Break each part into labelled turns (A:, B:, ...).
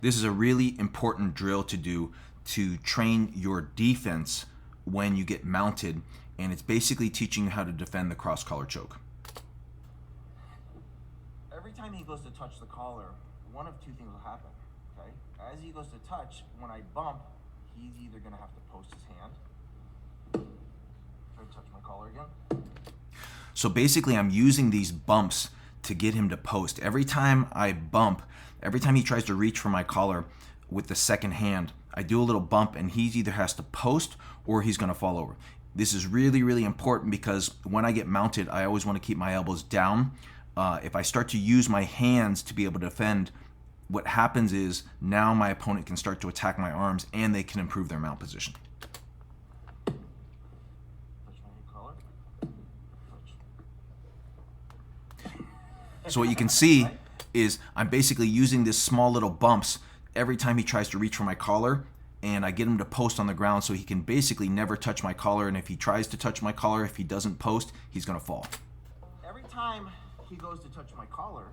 A: This is a really important drill to do to train your defense when you get mounted, and it's basically teaching you how to defend the cross collar choke.
B: Every time he goes to touch the collar, one of two things will happen, okay? As he goes to touch, when I bump, he's either gonna have to post his hand, try to touch my collar again.
A: So basically I'm using these bumps to get him to post. Every time I bump, every time he tries to reach for my collar with the second hand, I do a little bump and he either has to post or he's gonna fall over. This is really, really important because when I get mounted, I always wanna keep my elbows down. If I start to use my hands to be able to defend, what happens is now my opponent can start to attack my arms and they can improve their mount position.
B: Touch my collar. Touch.
A: So what you can see is I'm basically using this small little bumps every time he tries to reach for my collar, and I get him to post on the ground so he can basically never touch my collar, and if he tries to touch my collar, if he doesn't post, he's gonna fall.
B: Every time he goes to touch my collar,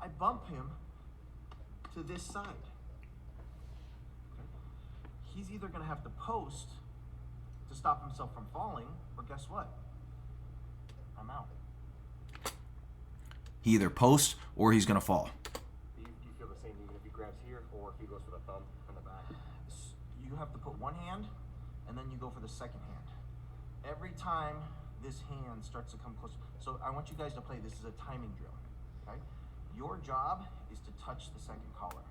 B: I bump him to this side. Okay? He's either gonna have to post to stop himself from falling, or guess what? I'm out.
A: He either posts or he's gonna fall.
C: Do you feel the same even if he grabs here or if he goes for the thumb on the back?
B: You have to put one hand, and then you go for the second hand. Every time this hand starts to come close, so I want you guys to play, this is a timing drill, okay? Your job is to touch the second collar.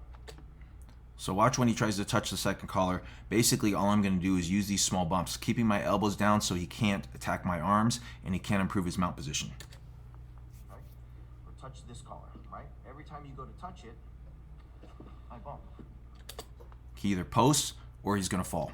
A: So watch when he tries to touch the second collar. Basically all I'm gonna do is use these small bumps, keeping my elbows down so he can't attack my arms and he can't improve his mount position.
B: Okay? Or touch this collar, right? Every time you go to touch it, I bump.
A: He either posts or he's gonna fall.